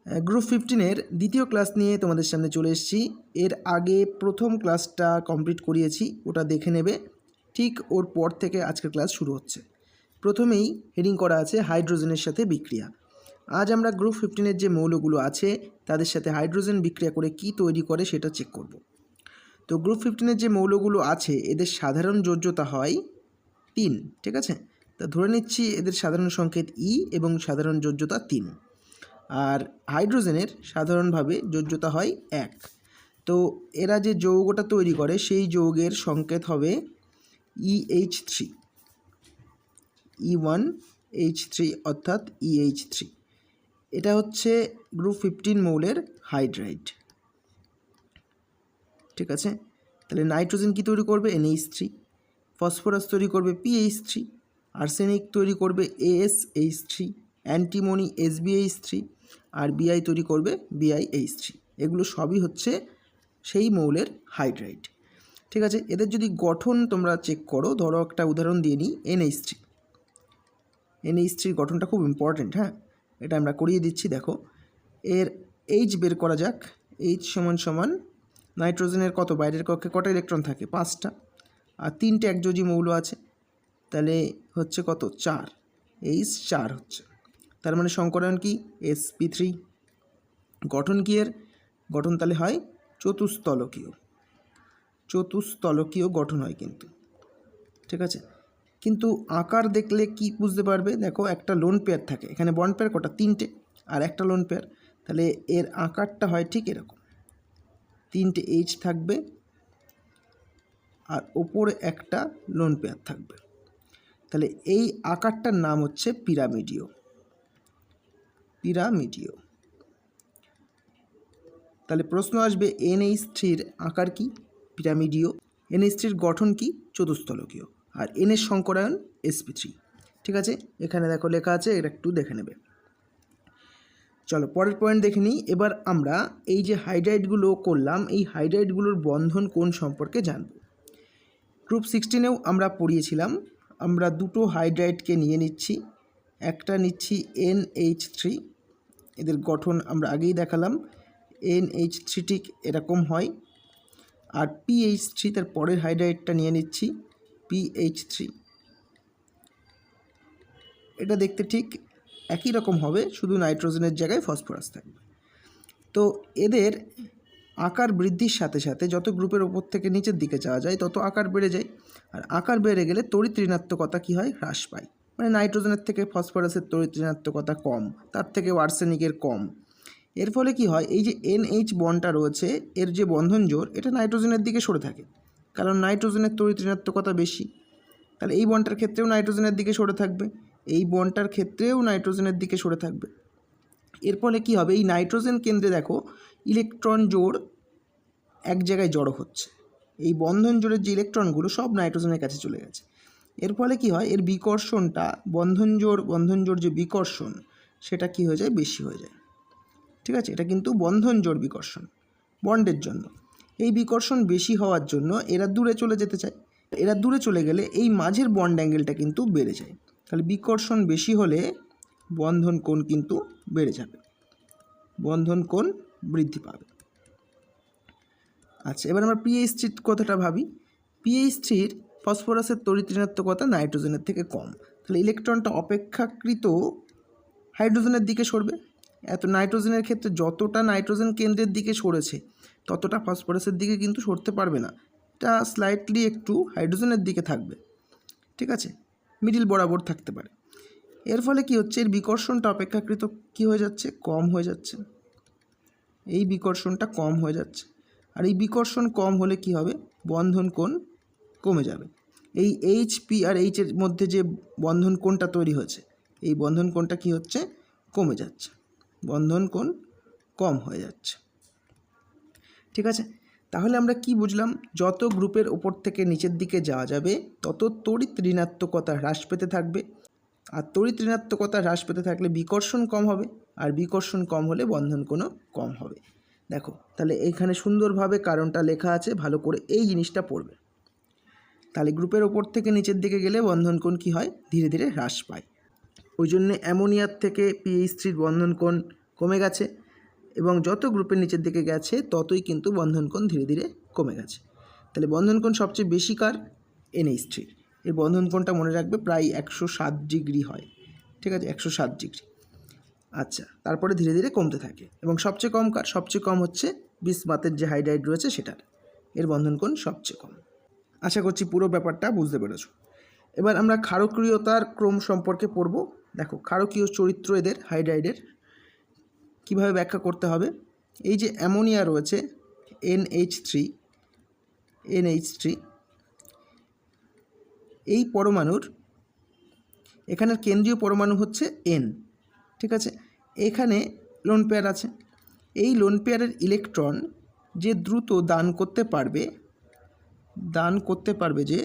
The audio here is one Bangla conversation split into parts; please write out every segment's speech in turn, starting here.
গ্রুপ 15-এর দ্বিতীয় ক্লাস নিয়ে তোমাদের সামনে চলে এসেছি। এর আগে প্রথম ক্লাসটা কমপ্লিট করিয়েছি, ওটা দেখে নেবে। ঠিক ওর পর থেকে আজকের ক্লাস শুরু হচ্ছে। প্রথমেই হেডিং করা আছে হাইড্রোজেনের সাথে বিক্রিয়া। আজ আমরা গ্রুপ 15-এর যে মৌলগুলো আছে তাদের সাথে হাইড্রোজেন বিক্রিয়া করে কি তৈরি করে সেটা চেক করব। তো গ্রুপ 15-এর যে মৌলগুলো আছে এদের সাধারণ যোজ্যতা হয় 3, ঠিক আছে। তা ধরে নিচ্ছি এদের সাধারণ সংকেত ই এবং সাধারণ যোজ্যতা 3। আর হাইড্রোজেনের সাধারণভাবে যোজ্যতা হয় 1। তো এরা যে যৌগটা তৈরি করে সেই যৌগের সংকেত হবে EH3, E1H3 অর্থাৎ EH3। এটা হচ্ছে গ্রুপ 15 মৌলের হাইড্রাইড, ঠিক আছে। তাহলে নাইট্রোজেন কি তৈরি করবে NH3, ফসফরাস তৈরি করবে PH3, আর্সেনিক তৈরি করবে ASH3, অ্যান্টিমনি SbH3 আর Bi তৈরি করবে BiH3। এগুলো সবই হচ্ছে সেই মৌলের হাইড্রাইড, ঠিক আছে। এদের যদি গঠন তোমরা চেক করো, ধরো একটা উদাহরণ দিয়ে নিই NH3 গঠনটা খুব ইম্পর্টেন্ট, হ্যাঁ, এটা আমরা করিয়ে দিচ্ছি। দেখো এর H বের করা যাক। H সমান নাইট্রোজেনের কত, বাইরের কক্ষে কটা ইলেকট্রন থাকে, 5টা, আর 3টে একযোজী মৌল আছে, তাহলে হচ্ছে কত, 4, H4 হচ্ছে। তার মানে সংকরায়ন কি sp3। গঠন কি এর, গঠন তাহলে হয় চতুস্তলকীয় গঠন হয় কিন্তু, ঠিক আছে। কিন্তু আকার দেখলে কি বুঝতে পারবে, দেখো একটা লোন পেয়ার থাকে, এখানে বন্ড পেয়ার কটা, 3টে, আর একটা লোন পেয়ার, তাহলে এর আকারটা হয় ঠিক এরকম, 3টে H থাকবে আর ওপরে একটা লোন পেয়ার থাকবে। তাহলে এই আকারটার নাম হচ্ছে পিরামিডীয়। তাহলে প্রশ্ন আসবে NH3-র আকার কি, পিরামিডীয়। NH3-র গঠন কি, চতুস্তলকীয়। আর N এর সংকরায়ন sp3, ঠিক আছে। এখানে দেখো লেখা আছে, এটা একটু দেখে নেবে। চলো পরের পয়েন্ট দেখে নিই। এবার আমরা এই যে হাইড্রাইডগুলো করলাম, এই হাইড্রাইডগুলোর বন্ধন কোণ সম্পর্কে জানব। গ্রুপ 16-এও আমরা পড়িয়েছিলাম। আমরা দুটো হাইড্রাইডকে নিয়ে নিচ্ছি, একটা নিচ্ছি NH3, এদের গঠন আমরা আগেই দেখালাম, NH3 ঠিক এরকম হয়। আর PH3, তার পরের হাইড্রাইডটা নিয়ে নিচ্ছি PH3, এটা দেখতে ঠিক একই রকম হবে, শুধু নাইট্রোজেনের জায়গায় ফসফরাস থাকবে। তো এদের আকার বৃদ্ধির সাথে সাথে যত গ্রুপের ওপর থেকে নিচের দিকে যাওয়া যায় তত আকার বেড়ে যায়। আর আকার বেড়ে গেলে তড়িৎ ঋণাত্মকতা কী হয়, হ্রাস পায়। মানে নাইট্রোজেনের থেকে ফসফরাসের তড়িৎ ঋণাত্মকতা কম, তার থেকেও আর্সেনিকের কম। এর ফলে কি হয়, এই যে NH বন্ডটা রয়েছে এর যে বন্ধন জোর, এটা নাইট্রোজেনের দিকে সরে থাকে, কারণ নাইট্রোজেনের তড়িৎ ঋণাত্মকতা বেশি। তাহলে এই বন্ডটার ক্ষেত্রেও নাইট্রোজেনের দিকে সরে থাকবে, এই বন্ডটার ক্ষেত্রেও নাইট্রোজেনের দিকে সরে থাকবে। এর ফলে কী হবে, এই নাইট্রোজেন কেন্দ্রে দেখো ইলেকট্রন জোড় এক জায়গায় জড়ো হচ্ছে, এই বন্ধন জোড়ের যে ইলেকট্রনগুলো সব নাইট্রোজেনের কাছে চলে গেছে। এর ফলে কি হয়, এর বিকর্ষণটা বন্ধন জোড় যে বিকর্ষণ সেটা কি হয়ে যায়, বেশি হয়ে যায়, ঠিক আছে। এটা কিন্তু বন্ধন জোড় বিকর্ষণ বন্ডের জন্য। এই বিকর্ষণ বেশি হওয়ার জন্য এরা দূরে চলে যেতে চায়। এরা দূরে চলে গেলে এই মাঝের বন্ড অ্যাঙ্গেলটা কিন্তু বেড়ে যায়। তাহলে বিকর্ষণ বেশি হলে বন্ধন কোণ কিন্তু বেড়ে যাবে, বন্ধন কোণ বৃদ্ধি পাবে। আচ্ছা, এবার আমরা PH3 কথাটা ভাবি। PH3-র ফসফরাসের তড়িৎ ঋণাত্মকতা নাইট্রোজেনের থেকে কম, তাহলে ইলেকট্রনটা অপেক্ষাকৃত হাইড্রোজেনের দিকে সরবে। এত নাইট্রোজেনের ক্ষেত্রে যতটা নাইট্রোজেন কেন্দ্রের দিকে সরেছে ততটা ফসফরাসের দিকে কিন্তু সরতে পারবে না, এটা স্লাইটলি একটু হাইড্রোজেনের দিকে থাকবে, ঠিক আছে, মিডিল বরাবর থাকতে পারে। এর ফলে কি হচ্ছে, এর বিকর্ষণটা অপেক্ষাকৃত কি হয়ে যাচ্ছে, কম হয়ে যাচ্ছে। এই বিকর্ষণটা কম হয়ে যাচ্ছে, আর এই বিকর্ষণ কম হলে কি হবে, বন্ধন কোণ কমে যাবে। এই HP আর H এর মধ্যে যে বন্ধন কোণটা তৈরি হয়েছে, এই বন্ধন কোণটা কি হচ্ছে, কমে যাচ্ছে, বন্ধন কোণ কম হয়ে যাচ্ছে, ঠিক আছে। তাহলে আমরা কি বুঝলাম, যত গ্রুপের ওপর থেকে নিচের দিকে যাওয়া যাবে তত তড়িৎ ঋণাত্মকতা হ্রাস পেতে থাকবে, আর তড়িৎ ঋণাত্মকতা হ্রাস পেতে থাকলে বিকর্ষণ কম হবে, আর বিকর্ষণ কম হলে বন্ধন কোণও কম হবে। দেখো তাহলে এইখানে সুন্দরভাবে কারণটা লেখা আছে, ভালো করে এই জিনিসটা পড়বে। তাহলে গ্রুপের ওপর থেকে নিচের দিকে গেলে বন্ধন কোণ কী হয়, ধীরে ধীরে হ্রাস পায়। ওই জন্যে অ্যামোনিয়ার থেকে PH3-র বন্ধন কোণ কমে গেছে, এবং যত গ্রুপের নিচের দিকে গেছে ততই কিন্তু বন্ধন কোণ ধীরে ধীরে কমে গেছে। তাহলে বন্ধন কোণ সবচেয়ে বেশি কার? NH3। এর বন্ধন কোণটা মনে রাখবে প্রায় 107 ডিগ্রি হয়, ঠিক আছে, 107 ডিগ্রি। আচ্ছা, তারপরে ধীরে ধীরে কমতে থাকে এবং সবচেয়ে কম কার? সবচেয়ে কম হচ্ছে বিসমাথের যে হাইড্রাইড রয়েছে সেটার, এর বন্ধন কোণ সবচেয়ে কম। আশা করছি পুরো ব্যাপারটা বুঝতে পেরেছ। এবার আমরা ক্ষারকীয়তার ক্রম সম্পর্কে পড়ব। দেখো, ক্ষারকীয় চরিত্র এদের হাইড্রাইডের কীভাবে ব্যাখ্যা করতে হবে। এই যে অ্যামোনিয়া রয়েছে NH3, এই পরমাণুর এখানের কেন্দ্রীয় পরমাণু হচ্ছে N, ঠিক আছে। এখানে লোন পেয়ার আছে। এই লোন পেয়ারের ইলেকট্রন যে দ্রুত দান করতে পারবে যে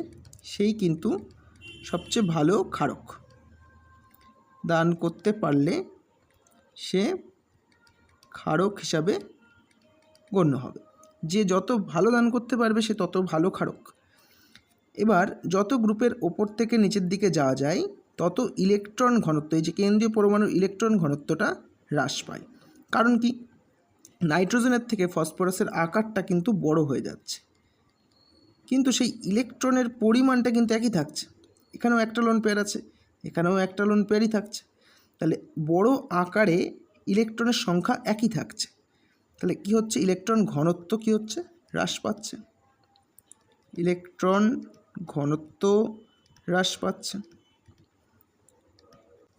সেই কিন্তু সবচেয়ে ভালো ক্ষারক। দান করতে পারলে সে ক্ষারক হিসাবে গণ্য হবে। যে যত ভালো দান করতে পারবে সে তত ভালো ক্ষারক। এবার যত গ্রুপের ওপর থেকে নিচের দিকে যাওয়া যায় তত ইলেকট্রন ঘনত্ব, এই যে কেন্দ্রীয় পরমাণুর ইলেকট্রন ঘনত্বটা হ্রাস পায়। কারণ কি? নাইট্রোজেনের থেকে ফসফরাসের আকারটা কিন্তু বড় হয়ে যাচ্ছে, কিন্তু সেই ইলেকট্রনের পরিমাণটা কিন্তু একই থাকছে। এখানেও একটা লোন পেয়ার আছে, এখানেও একটা লোন পেয়ারই থাকছে। তাহলে বড় আকারে ইলেকট্রনের সংখ্যা একই থাকছে। তাহলে কি হচ্ছে? ইলেকট্রন ঘনত্ব কি হচ্ছে? হ্রাস পাচ্ছে। ইলেকট্রন ঘনত্ব হ্রাস পাচ্ছে।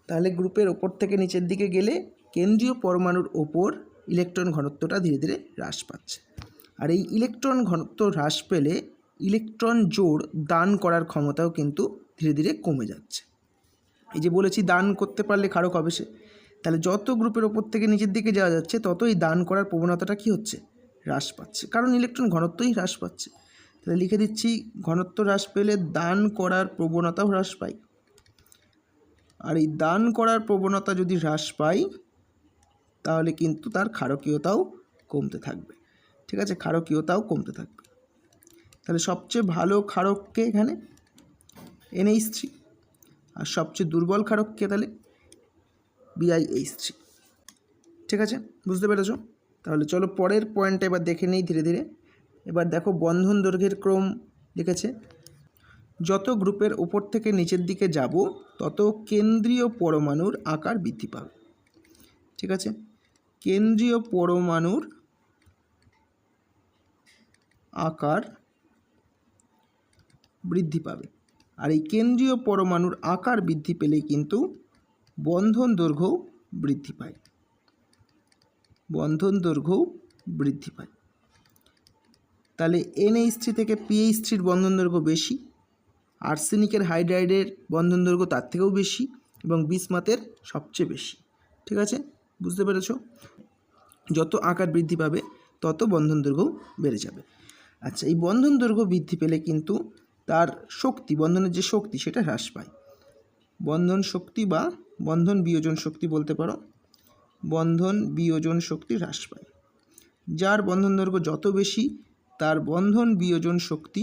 তাহলে গ্রুপের ওপর থেকে নিচের দিকে গেলে কেন্দ্রীয় পরমাণুর ওপর ইলেকট্রন ঘনত্বটা ধীরে ধীরে হ্রাস পাচ্ছে। আর এই ইলেকট্রন ঘনত্ব হ্রাস পেলে ইলেকট্রন জোড় দান করার ক্ষমতাও কিন্তু ধীরে ধীরে কমে যাচ্ছে। এই যে বলেছি দান করতে পারলে ক্ষারক হবে সে, তাহলে যত গ্রুপের ওপর থেকে নিচের দিকে যাওয়া যাচ্ছে ততই দান করার প্রবণতাটা কি হচ্ছে? হ্রাস পাচ্ছে, কারণ ইলেকট্রন ঘনত্বই হ্রাস পাচ্ছে। তাহলে লিখে দিচ্ছি, ঘনত্ব হ্রাস পেলে দান করার প্রবণতাও হ্রাস পায়। আর এই দান করার প্রবণতা যদি হ্রাস পায় তাহলে কিন্তু তার ক্ষারকীয়তাও কমতে থাকবে, ঠিক আছে, ক্ষারকীয়তাও কমতে থাকবে। তাহলে সবচেয়ে ভালো ক্ষারককে এখানে NH3, আর সবচেয়ে দুর্বল ক্ষারককে তাহলে BiH3, ঠিক আছে, বুঝতে পেরেছ? তাহলে চলো পরের পয়েন্টটা এবার দেখে নেই ধীরে ধীরে। এবার দেখো, বন্ধন দৈর্ঘ্যের ক্রম লিখেছে, যত গ্রুপের উপর থেকে নিচের দিকে যাব তত কেন্দ্রীয় পরমাণুর আকার বৃদ্ধি পাবে, ঠিক আছে, কেন্দ্রীয় পরমাণুর আকার বৃদ্ধি পাবে। আর এই কেন্দ্রীয় পরমাণুর আকার বৃদ্ধি পেলেই কিন্তু বন্ধন দৈর্ঘ্যও বৃদ্ধি পায়। বন্ধন দৈর্ঘ্যও বৃদ্ধি পায়। তাহলে NH3 থেকে PH3-র বন্ধন দৈর্ঘ্য বেশি, আর্সেনিকের হাইড্রাইডের বন্ধন দৈর্ঘ্য তার থেকেও বেশি, এবং বিসমাথের সবচেয়ে বেশি, ঠিক আছে, বুঝতে পেরেছ? যত আকার বৃদ্ধি পাবে তত বন্ধন দৈর্ঘ্য বেড়ে যাবে। আচ্ছা, এই বন্ধন দৈর্ঘ্য বৃদ্ধি পেলে কিন্তু তার শক্তি, বন্ধনের যে শক্তি সেটা হ্রাস পায়। বন্ধন শক্তি বা বন্ধন বিয়োজন শক্তি বলতে পারো, বন্ধন বিয়োজন শক্তি হ্রাস পায়। যার বন্ধন দৈর্ঘ্য যত বেশি তার বন্ধন বিয়োজন শক্তি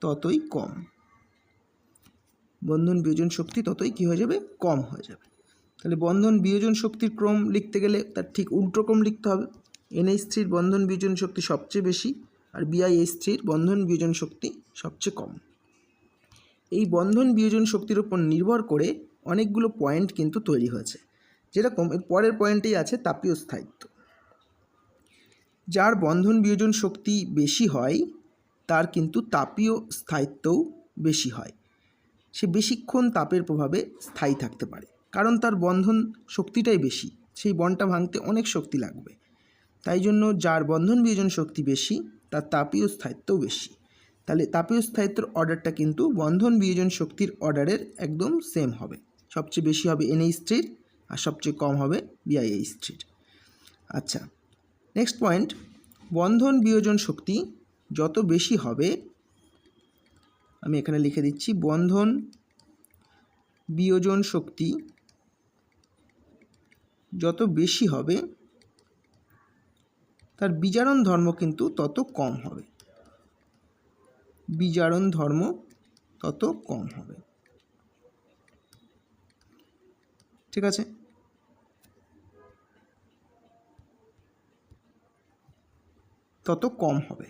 ততই কম। বন্ধন বিয়োজন শক্তি ততই কী হয়ে যাবে? কম হয়ে যাবে। তাহলে বন্ধন বিয়োজন শক্তির ক্রম লিখতে গেলে তার ঠিক উল্টো ক্রম লিখতে হবে। NH3-র বন্ধন বিয়োজন শক্তি সবচেয়ে বেশি, আর BiH3-র বন্ধন বিয়োজন শক্তি সবচেয়ে কম। এই বন্ধন বিয়োজন শক্তির উপর নির্ভর করে অনেকগুলো পয়েন্ট কিন্তু তৈরি হয়েছে। যেরকম এর পরের পয়েন্টেই আছে তাপীয় স্থায়িত্ব। যার বন্ধন বিয়োজন শক্তি বেশি হয় তার কিন্তু তাপীয় স্থায়িত্বও বেশি হয়। সে বেশিক্ষণ তাপের প্রভাবে স্থায়ী থাকতে পারে, কারণ তার বন্ধন শক্তিটাই বেশি, সেই বন্ডটা ভাঙতে অনেক শক্তি লাগবে। তাই জন্য যার বন্ধন বিয়োজন শক্তি বেশি তার তাপীয় স্থায়িত্বও বেশি। তাহলে তাপীয় স্থায়িত্বের অর্ডারটা কিন্তু বন্ধন বিয়োজন শক্তির অর্ডারের একদম সেম হবে। সবচেয়ে বেশি হবে NH3-র আর সবচেয়ে কম হবে BiH3-র। আচ্ছা, নেক্সট পয়েন্ট, বন্ধন বিয়োজন শক্তি যত বেশি হবে, আমি এখানে লিখে দিচ্ছি, বন্ধন বিয়োজন শক্তি যত বেশি হবে তার বিজারণ ধর্ম কিন্তু তত কম হবে। বিজারণ ধর্ম তত কম হবে, ঠিক আছে। তত কম হবে।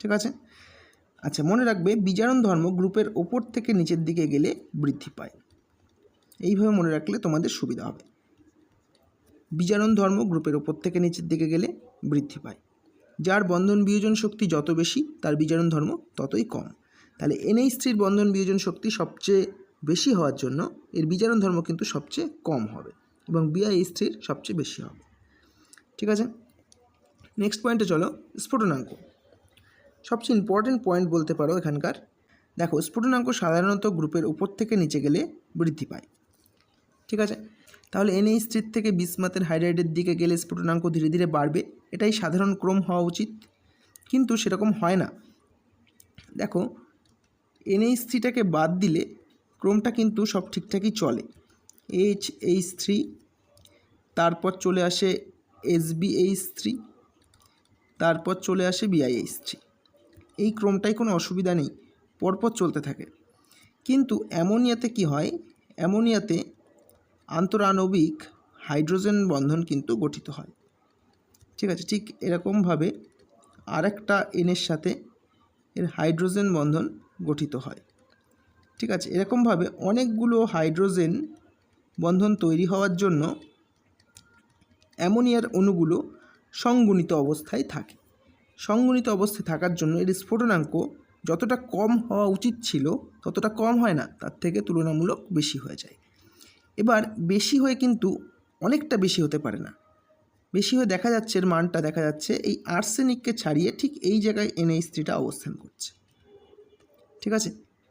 ঠিক আছে। আচ্ছা, মনে রাখবে বিজারণ ধর্ম গ্রুপের ওপর থেকে নিচের দিকে গেলে বৃদ্ধি পায়। এইভাবে মনে রাখলে তোমাদের সুবিধা হবে। বিজারণ ধর্ম গ্রুপের ওপর থেকে নিচের দিকে গেলে বৃদ্ধি পায়। যার বন্ধন বিয়োজন শক্তি যত বেশি তার বিজারণ ধর্ম ততই কম। তাহলে NH3-র বন্ধন বিয়োজন শক্তি সবচেয়ে বেশি হওয়ার জন্য এর বিজারণ ধর্ম কিন্তু সবচেয়ে কম হবে এবং BiH3-র সবচেয়ে বেশি হবে। ঠিক আছে। নেক্সট পয়েন্টে চলো, স্ফুটনাঙ্ক। সবচেয়ে ইম্পর্টেন্ট পয়েন্ট বলতে পারো এখানকার। দেখো, স্ফুটনাঙ্ক সাধারণত গ্রুপের উপর থেকে নিচে গেলে বৃদ্ধি পায়। ঠিক আছে। তাহলে NH3 থেকে বিসমাথের হাইড্রাইডের দিকে গেলে স্ফুটনাঙ্ক ধীরে ধীরে বাড়বে, এটাই সাধারণ ক্রম হওয়া উচিত, কিন্তু সেরকম হয় না। দেখো, NH3টাকে বাদ দিলে ক্রমটা কিন্তু সব ঠিকঠাকই চলে। HH3, তারপর চলে আসে SbH3, তারপর চলে আসে BiH3। এই ক্রমটাই কোনো অসুবিধা নেই, পরপর চলতে থাকে। কিন্তু অ্যামোনিয়াতে কি হয়, অ্যামোনিয়াতে আন্তরাণবিক হাইড্রোজেন বন্ধন কিন্তু গঠিত হয়। ঠিক আছে। ঠিক এরকমভাবে আরেকটা এনের সাথে এর হাইড্রোজেন বন্ধন গঠিত হয়। ঠিক আছে। এরকমভাবে অনেকগুলো হাইড্রোজেন বন্ধন তৈরি হওয়ার জন্য অ্যামোনিয়ার অণুগুলো সংগুণিত অবস্থায় থাকে। সংগুণিত অবস্থায় থাকার জন্য এর স্ফুটনাঙ্ক যতটা কম হওয়া উচিত ছিল ততটা কম হয় না, তার থেকে তুলনামূলক বেশি হয়ে যায়। এবার বেশি হয়ে কিন্তু অনেকটা বেশি হতে পারে না। বেশি হয়ে দেখা যাচ্ছে, এর মানটা দেখা যাচ্ছে এই আর্সেনিককে ছাড়িয়ে ঠিক এই জায়গায় NH3টা অবস্থান করছে। ঠিক আছে।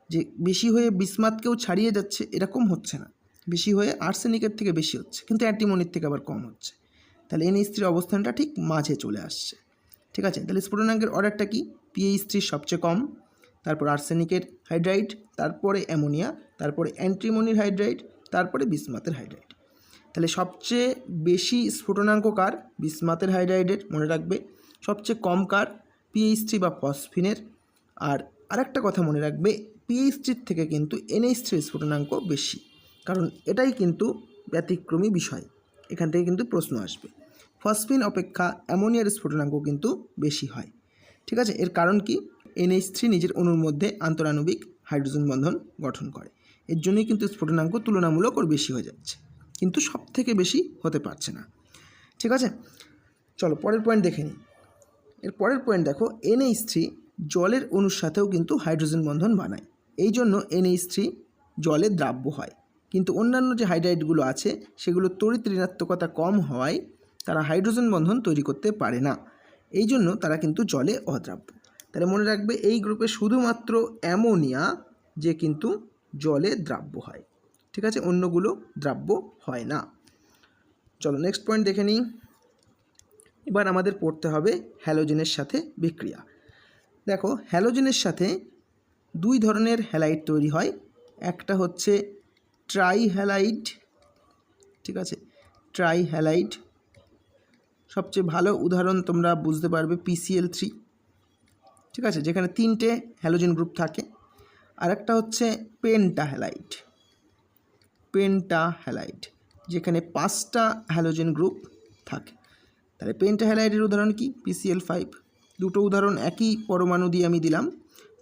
যে বেশি হয়ে বিসমাথকেও ছাড়িয়ে যাচ্ছে এরকম হচ্ছে না, বেশি হয়ে আর্সেনিকের থেকে বেশি হচ্ছে, কিন্তু অ্যান্টিমনির থেকে আবার কম হচ্ছে। তাহলে NH3-র অবস্থানটা ঠিক মাঝে চলে আসছে। ঠিক আছে। তাহলে স্ফুটনাঙ্কের অর্ডারটা কি? PH3 সবচেয়ে কম, তারপর আর্সেনিকের হাইড্রাইড, তারপরে অ্যামোনিয়া, তারপরে অ্যান্টিমনির হাইড্রাইড, তারপরে বিসমাথের হাইড্রাইড। তাহলে সবচেয়ে বেশি স্ফুটনাঙ্ক কার? বিসমাথের হাইড্রাইডের, মনে রাখবে। সবচেয়ে কম কার? PH3 বা ফসফিনের। আর আরেকটা কথা মনে রাখবে, PH3 থেকে কিন্তু NH3 স্ফুটনাঙ্ক বেশি, কারণ এটাই কিন্তু ব্যতিক্রমী বিষয়, এখান থেকে কিন্তু প্রশ্ন আসবে। ফসফিন অপেক্ষা অ্যামোনিয়ার স্ফুটনাঙ্ক কিন্তু বেশি হয়। ঠিক আছে। এর কারণ কি? NH3 নিজের অণুর মধ্যে আন্তরাণবিক হাইড্রোজেন বন্ধন গঠন করে, এর জন্যই কিন্তু স্ফুটনাঙ্ক তুলনামূলক ওর বেশি হয়ে যাচ্ছে, কিন্তু সব থেকে বেশি হতে পারছে না। ঠিক আছে। চলো পরের পয়েন্ট দেখে নিই। এর পরের পয়েন্ট দেখো, NH3 জলের অণুর সাথেও কিন্তু হাইড্রোজেন বন্ধন বানায়, এই জন্য NH3 জলে দ্রাব্য হয়। কিন্তু অন্যান্য যে হাইড্রাইডগুলো আছে সেগুলো তড়িৎ ঋণাত্মকতা কম হওয়ায় তারা হাইড্রোজেন বন্ধন তৈরি করতে পারে না, এই জন্য তারা কিন্তু জলে অদ্রাব্য। তাহলে মনে রাখবে এই গ্রুপে শুধুমাত্র অ্যামোনিয়া যে কিন্তু জলে দ্রাব্য হয়। ঠিক আছে। অন্যগুলো দ্রাব্য হয় না। চলো নেক্সট পয়েন্ট দেখে নিই। এবার আমাদের পড়তে হবে হ্যালোজেনের সাথে বিক্রিয়া। দেখো, হ্যালোজেনের সাথে দুই ধরনের হ্যালাইড তৈরি হয়। একটা হচ্ছে ট্রাইহ্যালাইড। ঠিক আছে। ট্রাইহ্যালাইড সবচেয়ে ভালো উদাহরণ তোমরা বুঝতে পারবে PCl3। ঠিক আছে, যেখানে 3টে হ্যালোজেন গ্রুপ থাকে। আর একটা হচ্ছে পেন্টাহ্যালাইড। পেন্টাহ্যালাইড যেখানে 5টা হ্যালোজেন গ্রুপ থাকে। তাহলে পেন্টাহ্যালাইডের উদাহরণ কি? PCl5। দুটো উদাহরণ একই পরমাণু দিয়ে আমি দিলাম।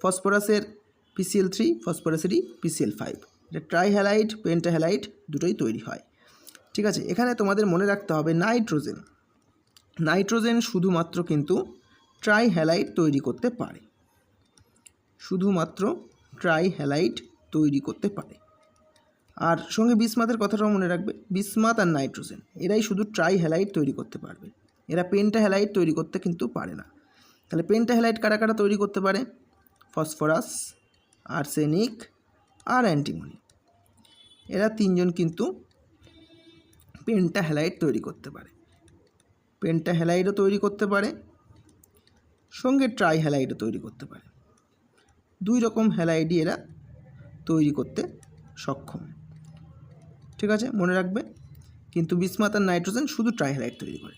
ফসফরাসের PCl3, ফসফরাসেরই PCl5। এটা ট্রাইহ্যালাইড, পেন্টাহ্যালাইড দুটোই তৈরি হয়। ঠিক আছে। এখানে তোমাদের মনে রাখতে হবে নাইট্রোজেন। নাইট্রোজেন শুধুমাত্র কিন্তু ট্রাইহ্যালাইড তৈরি করতে পারে, শুধুমাত্র ট্রাইহ্যালাইড তৈরি করতে পারে। আর সঙ্গে বিসমাথের কথাটাও মনে রাখবে, বিসমাথ আর নাইট্রোজেন এরাই শুধু ট্রাইহ্যালাইড তৈরি করতে পারবে, এরা পেন্টাহ্যালাইড তৈরি করতে কিন্তু পারে না। তাহলে পেন্টাহ্যালাইড কারা কারা তৈরি করতে পারে? ফসফরাস, আর্সেনিক আর অ্যান্টিমনি, এরা তিনজন কিন্তু পেন্টাহ্যালাইড তৈরি করতে পারে। পেন্টাহ্যালাইডও তৈরি করতে পারে, সঙ্গে ট্রাইহ্যালাইডও তৈরি করতে পারে। দুই রকম হ্যালাইডই এরা তৈরি করতে সক্ষম। ঠিক আছে, মনে রাখবে। কিন্তু বিসমাথ আর নাইট্রোজেন শুধু ট্রাইহ্যালাইড তৈরি করে।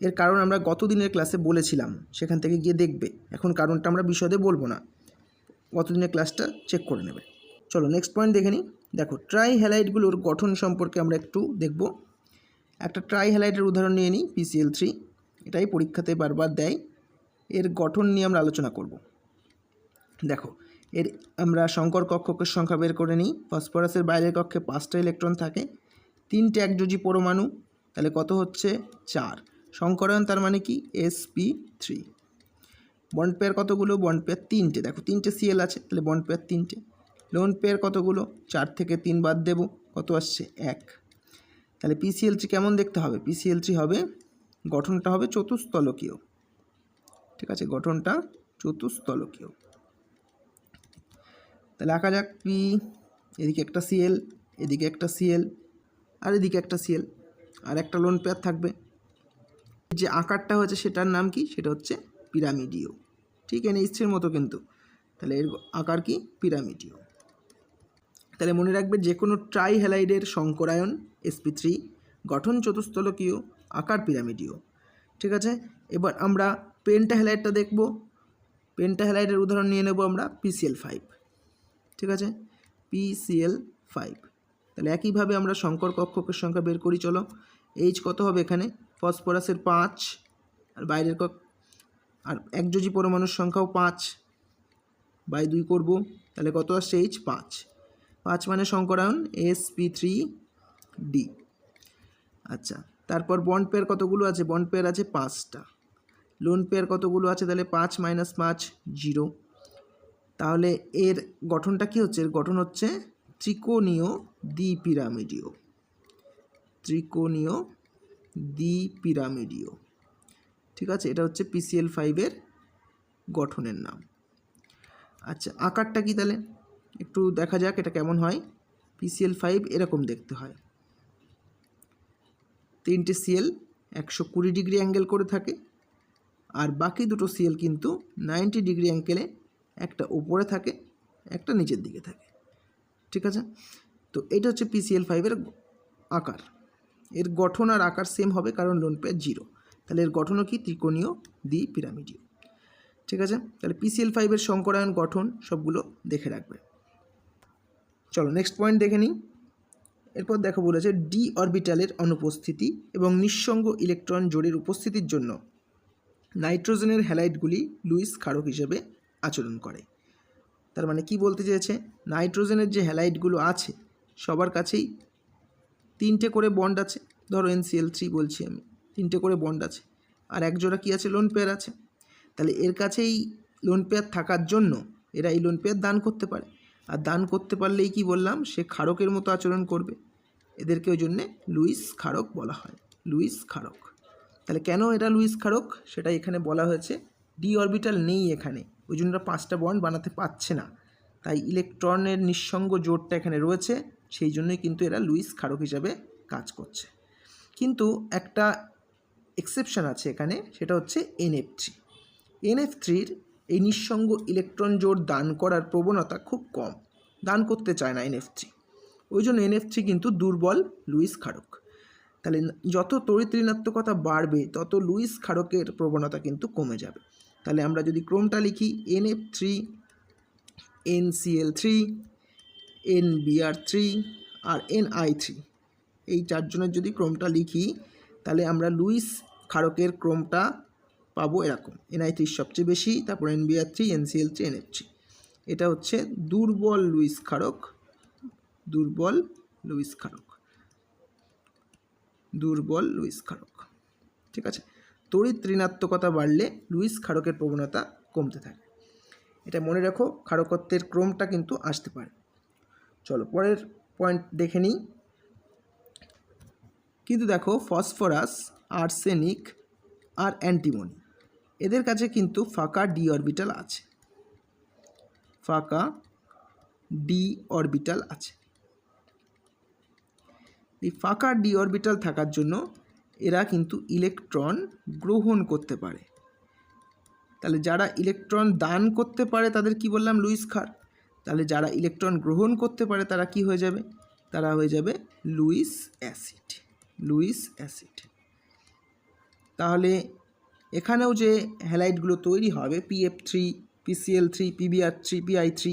এর কারণ আমরা গত দিনের ক্লাসে বলেছিলাম, সেখান থেকে গিয়ে দেখবে। এখন কারণটা আমরা বিশদে বলবো না, গত দিনের ক্লাসটা চেক করে নেবে। চলো নেক্সট পয়েন্ট দেখে নিই। দেখো, ট্রাইহ্যালাইডগুলোর গঠন সম্পর্কে আমরা একটু দেখব। একটা ট্রাইহ্যালাইডের উদাহরণ নিয়ে নিই, PCl3। এটাই পরীক্ষাতে বারবার দেয়। এর গঠন নিয়ে আমরা আলোচনা করব। দেখো, এর আমরা সংকর কক্ষকের সংখ্যা বের করে নিই। ফসফরাসের বাইরের কক্ষে 5টা ইলেকট্রন থাকে, 3টে একযোজী পরমাণু, তাহলে কত হচ্ছে 4। সংকরায়ন তার মানে কি sp3। বন্ড পেয়ার কতগুলো? বন্ড পেয়ার 3টে। দেখো 3টে সিএল আছে, তাহলে বন্ড পেয়ার 3টে। লোন পেয়ার কতগুলো? 4 থেকে 3 বাদ দেব, কত আসছে 1। তাহলে PCl3 কেমন দেখতে হবে? PCl3 হবে, গঠনটা হবে চতুস্তলকীয়। ঠিক আছে, গঠনটা চতুস্তলকীয়। তাহলে আঁকা যাক পি, এদিকে একটা সিএল, এদিকে একটা সিএল, আর এদিকে একটা সিএল, আর একটা লোন পেয়ার থাকবে। যে আকারটা হচ্ছে সেটার নাম কি? সেটা হচ্ছে পিরামিডীয়। ঠিক NH3 মতো কিন্তু, তাহলে এর আকার কি? পিরামিডীয়। তাহলে মনে রাখবে যে কোনো ট্রাই হ্যালাইডের সংকরায়ন sp3, গঠন চতুস্তলকীয়, আকার পিরামিডীয়। ঠিক আছে, এবার আমরা পেন্টা হ্যালাইডটা দেখব। পেন্টা হ্যালাইডের উদাহরণ নিয়ে নেব আমরা PCl5। ঠিক আছে, PCl5। তাহলে একইভাবে আমরা সংকর কক্ষকের সংখ্যা বের করি। চলো, H কত হবে এখানে? ফসফরাসের 5, আর বাইরের আর একযোজী পরমাণুর সংখ্যাও 5/2 করব, তাহলে কত আসছে? H 5 মানে সংকরায়ন sp3d। আচ্ছা, তারপর বন্ড পেয়ার কতগুলো আছে? বন্ড পেয়ার আছে 5টা। লোন পেয়ার কতগুলো আছে? তাহলে 5 - 5 0। তাহলে এর গঠনটা কি হচ্ছে? এর গঠন হচ্ছে ত্রিকোণীয় দ্বিপিরামিডীয়। ত্রিকোণীয় দ্বিপিরামিডীয়। ঠিক আছে, এটা হচ্ছে PCl5 এর গঠনের নাম। আচ্ছা, আকারটা কি তাহলে একটু দেখা যাক এটা কেমন হয়। PCl5 এরকম দেখতে হয়। 3টে সিএল 120 ডিগ্রি অ্যাঙ্গেল করে থাকে, আর বাকি দুটো সিএল কিন্তু 90 ডিগ্রি অ্যাঙ্গেলে, একটা উপরে থাকে, একটা নিচের দিকে থাকে। ঠিক আছে, তো এটা হচ্ছে PCl5 এর আকার। এর গঠন আর আকার সেম হবে, কারণ লোন পেয়ার 0। তাহলে এর গঠনও কি? ত্রিকোণীয় দ্বিপিরামিডীয়। ঠিক আছে, তাহলে PCl5 এর সংকরায়ন গঠন সবগুলো দেখে রাখবে। চলো নেক্সট পয়েন্ট দেখে নিই। এরপর দেখো বলেছে ডি অরবিটালের অনুপস্থিতি এবং নিঃসঙ্গ ইলেকট্রন জোড়ের উপস্থিতির জন্য নাইট্রোজেনের হ্যালাইডগুলি লুইস ক্ষারক হিসেবে আচরণ করে। তার মানে কি বলতে চেয়েছে? নাইট্রোজেনের যে হ্যালাইডগুলো আছে সবার কাছেই 3টে করে বন্ড আছে। ধরো NCl3 বলছি আমি, 3টে করে বন্ড আছে, আর এক জোড়া কি আছে? লোন পেয়ার আছে। তাহলে এর কাছেই লোন পেয়ার থাকার জন্য এরা এই লোন পেয়ার দান করতে পারে, আর দান করতে পারলেই কি বললাম? সে ক্ষারকের মতো আচরণ করবে। এদেরকে ওই জন্যে লুইস ক্ষারক বলা হয়, লুইস ক্ষারক। তাহলে কেন এটা লুইস ক্ষারক সেটা এখানে বলা হয়েছে। ডি অরবিটাল নেই এখানে, ওই জন্য 5টা বন্ড বানাতে পারছে না, তাই ইলেকট্রনের নিঃসঙ্গ জোড়টা এখানে রয়েছে, সেই জন্যই কিন্তু এরা লুইস ক্ষারক হিসাবে কাজ করছে। কিন্তু একটা এক্সেপশন আছে এখানে, সেটা হচ্ছে NF3। NF3-র এই নিঃসঙ্গ ইলেকট্রন জোড় দান করার প্রবণতা খুব কম, দান করতে চায় না NF3। ওই জন্য NF3 কিন্তু দুর্বল লুইস ক্ষারক। তাহলে যত তড়িৎ ঋণাত্মকতা বাড়বে তত লুইস ক্ষারকের প্রবণতা কিন্তু কমে যাবে। তাহলে আমরা যদি ক্রমটা লিখি NF3, NCl3, NBr3 আর Ni3, এই 4 জনের যদি ক্রমটা লিখি তাহলে আমরা লুইস ক্ষারকের ক্রমটা পাবো এরকম। Ni3 সবচেয়ে বেশি, তারপর NBr3, NCl3, NF3। এটা হচ্ছে দুর্বল লুইস ক্ষারক, দুর্বল লুইস ক্ষারক, দুর্বল লুইস ক্ষারক। ঠিক আছে, তড়িৎ ঋণাত্মকতা বাড়লে লুইস ক্ষারকের প্রবণতা কমতে থাকে। এটা মনে রাখো, ক্ষারকত্বের ক্রমটা কিন্তু আসতে পারে। চলো পরের পয়েন্ট দেখে নিই। কিন্তু দেখো ফসফরাস, আর্সেনিক আর অ্যান্টিমনি এদের কাছে কিন্তু ফাঁকা ডি অরবিটাল আছে, ফাঁকা ডি অরবিটাল আছে। এই ফাঁকা ডি অরবিটাল থাকার জন্য এরা কিন্তু ইলেকট্রন গ্রহণ করতে পারে। তাহলে যারা ইলেকট্রন দান করতে পারে তাদের কি বললাম? লুইস ক্ষার। তাহলে যারা ইলেকট্রন গ্রহণ করতে পারে তারা কি হয়ে যাবে? তারা হয়ে যাবে লুইস অ্যাসিড, লুইস অ্যাসিড। তাহলে এখানেও যে হ্যালাইডগুলো তৈরি হবে PF3, PCl3, PBr3, PI3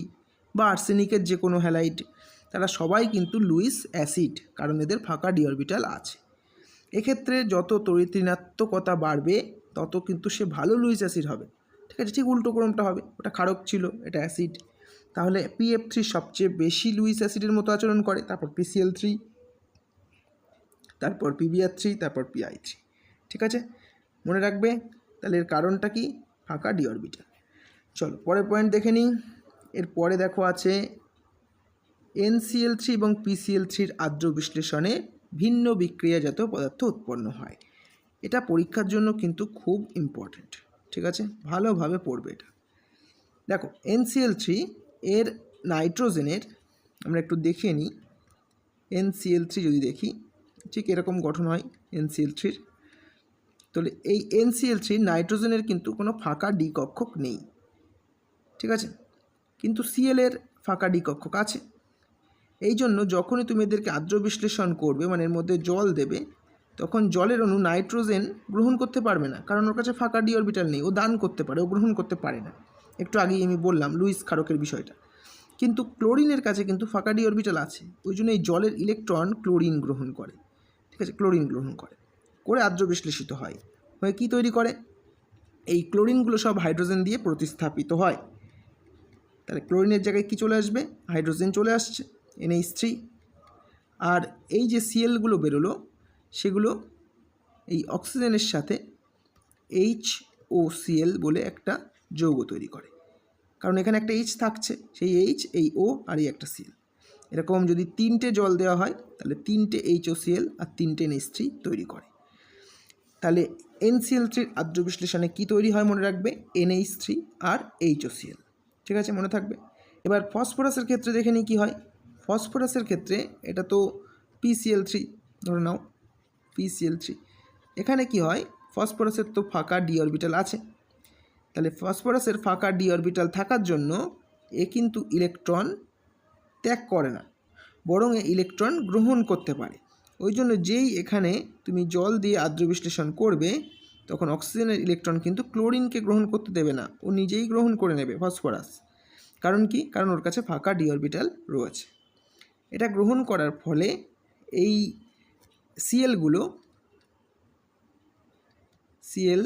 বা আর্সেনিকের যে কোনো হ্যালাইড, তারা সবাই কিন্তু লুইস অ্যাসিড, কারণ এদের ফাঁকা ডি অরবিটাল আছে। এক্ষেত্রে যত তড়িৎ ঋণাত্মকতা বাড়বে তত কিন্তু সে ভালো লুইস অ্যাসিড হবে। ঠিক আছে, ঠিক উল্টো ক্রমটা হবে, ওটা ক্ষারক ছিল, এটা অ্যাসিড। তাহলে PF3 সবচেয়ে বেশি লুইস অ্যাসিডের মতো আচরণ করে, তারপর PCl3, তারপর PBr3, তারপর PI3। ঠিক আছে, মনে রাখবে। তাহলে এর কারণটা কি? ফাঁকা ডি অরবিটাল। চলো পরের পয়েন্ট দেখে নিই। এরপরে দেখো আছে NCl3 এবং PCl3-র আর্দ্র বিশ্লেষণে ভিন্ন বিক্রিয়াজাত পদার্থ উৎপন্ন হয়। এটা পরীক্ষার জন্য কিন্তু খুব ইম্পর্ট্যান্ট। ঠিক আছে, ভালোভাবে পড়বে এটা। দেখো NCl3 এর নাইট্রোজেনের, আমরা একটু দেখিয়ে নিই। NCl3 যদি দেখি, ঠিক এরকম গঠন হয় NCl3-র। তাহলে এই NCl3 নাইট্রোজেনের কিন্তু কোনো ফাঁকা ডি কক্ষক নেই। ঠিক আছে, কিন্তু Cl এর ফাঁকা ডি কক্ষক আছে। এই জন্য যখনই তুমি এদেরকে আর্দ্র বিশ্লেষণ করবে, মানে এর মধ্যে জল দেবে, তখন জলের অণু নাইট্রোজেন গ্রহণ করতে পারবে না, কারণ ওর কাছে ফাঁকা ডি অরবিটাল নেই। ও দান করতে পারে, ও গ্রহণ করতে পারে না। একটু আগেই আমি বললাম লুইস ক্ষারকের বিষয়টা। কিন্তু ক্লোরিনের কাছে কিন্তু ফাঁকা ডি অরবিটাল আছে, ওই জন্য এই জলের ইলেকট্রন ক্লোরিন গ্রহণ করে। ঠিক আছে, ক্লোরিন গ্রহণ করে আর্দ্র বিশ্লেষিত হয়, হয়ে কী তৈরি করে? এই ক্লোরিনগুলো সব হাইড্রোজেন দিয়ে প্রতিস্থাপিত হয়। তাহলে ক্লোরিনের জায়গায় কি চলে আসবে? হাইড্রোজেন চলে আসছে, NH3। আর এই যে Clগুলো বেরোলো, সেগুলো এই অক্সিজেনের সাথে HOCl বলে একটা যৌগ তৈরি করে, কারণ এখানে একটা H থাকছে, সেই H, এই O আর এই একটা Cl। এরকম যদি 3টে জল দেওয়া হয়, তাহলে 3টে HOCl আর 3টে NH3 তৈরি করে। তাহলে NCl3-র আর্দ্র বিশ্লেষণে কী তৈরি হয় মনে রাখবে? NH3 আর HOCl। ঠিক আছে, মনে থাকবে। এবার ফসফরাসের ক্ষেত্রে দেখে নিই কী হয়। ফসফরাসের ক্ষেত্রে এটা তো PCl3 ধরে নাও, PCl3। এখানে কি হয়? ফসফরাসের তো ফাঁকা ডি অরবিটাল আছে। তাহলে ফসফরাসের ফাঁকা ডি অরবিটাল থাকার জন্য এ কিন্তু ইলেকট্রন ত্যাগ করে না, বরং এ ইলেকট্রন গ্রহণ করতে পারে। ওই জন্য যেই এখানে তুমি জল দিয়ে আর্দ্র বিশ্লেষণ করবে, তখন অক্সিজেনের ইলেকট্রন কিন্তু ক্লোরিনকে গ্রহণ করতে দেবে না, ও নিজেই গ্রহণ করে নেবে ফসফরাস। কারণ কি? কারণ ওর কাছে ফাঁকা ডি অরবিটাল রয়েছে। এটা গ্রহণ করার ফলে এই Clগুলো, Cl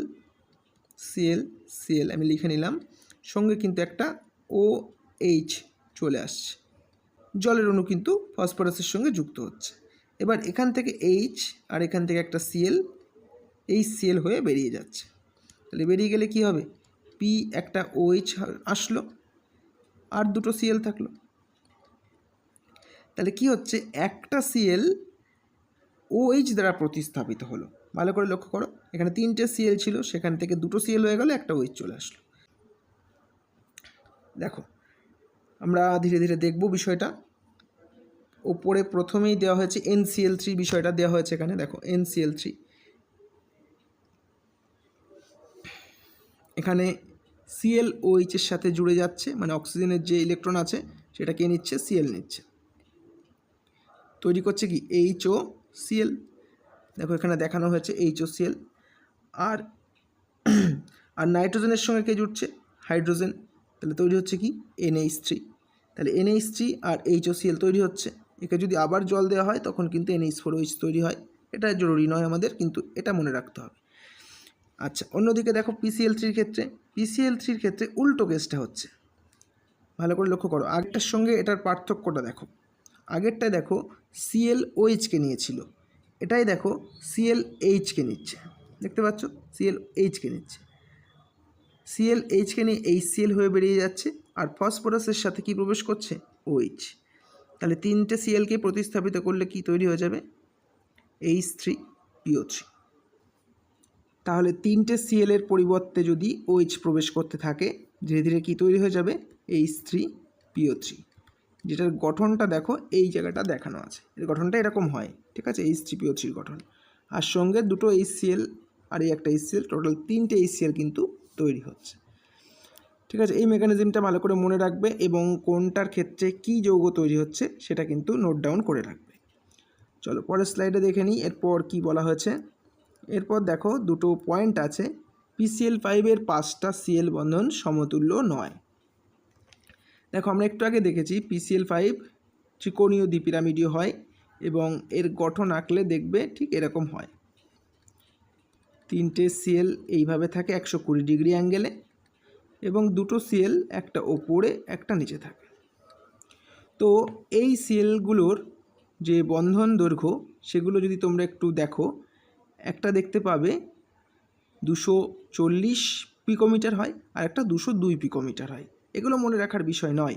আমি লিখে নিলাম, সঙ্গে কিন্তু একটা OH চলে আসছে, জলের অণু কিন্তু ফসফরাসের সঙ্গে যুক্ত হচ্ছে। এবার এখান থেকে H আর এখান থেকে একটা Cl, এই Cl হয়ে বেরিয়ে যাচ্ছে। তাহলে বেরিয়ে গেলে কি হবে? P একটা OH আসলো আর দুটো Cl থাকলো। তাহলে কি হচ্ছে? একটা Cl OH দ্বারা প্রতিস্থাপিত হলো। ভালো করে লক্ষ্য করো, এখানে 3টে Cl ছিল, সেখান থেকে দুটো Cl হয়ে গেল, একটা OH চলে আসলো। দেখো আমরা ধীরে ধীরে দেখব বিষয়টা। ওপরে প্রথমেই দেওয়া হয়েছে NCl3 বিষয়টা দেওয়া হয়েছে এখানে। দেখো NCl3, এখানে ClOH এর সাথে জুড়ে যাচ্ছে, মানে অক্সিজেনের যে ইলেকট্রন আছে সেটা কে নিচ্ছে? Cl নিচ্ছে। তৈরি করছে কি? HOCl। দেখো এখানে দেখানো হয়েছে HOCl। আর আর নাইট্রোজেনের সঙ্গে কে জুড়ছে? হাইড্রোজেন। তাহলে তৈরি হচ্ছে কি? NH3। তাহলে NH3 আর HOCl তৈরি হচ্ছে। একে যদি আবার জল দেওয়া হয়, তখন কিন্তু NH4OH তৈরি হয়। এটা জরুরি নয় আমাদের, কিন্তু এটা মনে রাখতে হবে। আচ্ছা, অন্যদিকে দেখো PCl3-র ক্ষেত্রে, PCl3-র ক্ষেত্রে উল্টো কেসটা হচ্ছে। ভালো করে লক্ষ্য করো, আগেরটার সঙ্গে এটার পার্থক্যটা দেখো। আগেরটায় দেখো ClOH-কে নিয়েছিল, এটাই দেখো ClH-কে নিচ্ছে। দেখতে পাচ্ছ? ClH-কে নিচ্ছে। ClH-কে নিয়ে HCl হয়ে বেরিয়ে যাচ্ছে, আর ফসফরাসের সাথে কি প্রবেশ করছে? OH। তাহলে 3টে Cl-কে প্রতিস্থাপিত করলে কি তৈরি হয়ে যাবে? H3PO3। তাহলে 3টে Cl এর পরিবর্তে যদি OH প্রবেশ করতে থাকে, ধীরে ধীরে কি তৈরি হয়ে যাবে? H3PO3, যেটার গঠনটা দেখো এই জায়গাটা দেখানো আছে। এর গঠনটা এরকম হয়। ঠিক আছে, H3PO3-র গঠন, আর সঙ্গে দুটো HCl আর এই একটা HCl, টোটাল 3টে HCl কিন্তু তৈরি হচ্ছে। ঠিক আছে, এই মেকানিজমটা ভালো করে মনে রাখবে, এবং কোনটার ক্ষেত্রে কি যৌগ তৈরি হচ্ছে সেটা কিন্তু নোট ডাউন করে রাখবে। চলো পরের স্লাইডে দেখে নিই এরপর কি বলা হয়েছে। এরপর দেখো দুটো পয়েন্ট আছে। PCl5-এর 5টা Cl বন্ধন সমতুল্য নয়। দেখো আমরা একটু আগে দেখেছি PCl5 ত্রিকোণীয় দ্বিপিরামিডীয় হয়, এবং এর গঠন আঁকলে দেখবে ঠিক এরকম হয়। তিনটে সিএল এইভাবে থাকে 120 ডিগ্রি অ্যাঙ্গেলে, এবং দুটো সিএল, একটা ওপরে একটা নিচে থাকে। তো এই সিএলগুলোর যে বন্ধন দৈর্ঘ্য সেগুলো যদি তোমরা একটু দেখো, একটা দেখতে পাবে 240 পিকোমিটার হয়, আর একটা 202 পিকোমিটার হয়। এগুলো মনে রাখার বিষয় নয়,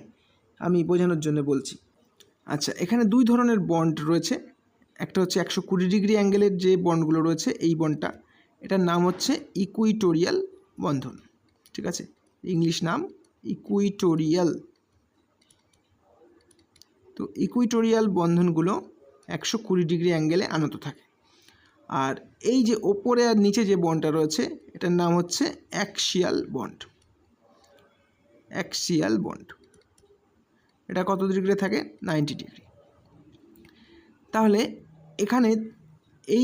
আমি বোঝানোর জন্য বলছি। আচ্ছা, এখানে দুই ধরনের বন্ড রয়েছে। একটা হচ্ছে 120 ডিগ্রি অ্যাঙ্গেলের যে বন্ডগুলো রয়েছে, এই বন্ডটা, এটার নাম হচ্ছে ইকুইটোরিয়াল বন্ধন। ঠিক আছে, ইংলিশ নাম ইকুইটোরিয়াল। তো ইকুইটোরিয়াল বন্ধনগুলো 120 ডিগ্রি অ্যাঙ্গেলে আনত থাকে। আর এই যে ওপরে আর নিচে যে বন্ডটা রয়েছে, এটার নাম হচ্ছে অ্যাক্সিয়াল বন্ড। অ্যাক্সিয়াল বন্ড এটা কত ডিগ্রি থাকে? 90 ডিগ্রি। তাহলে এখানে এই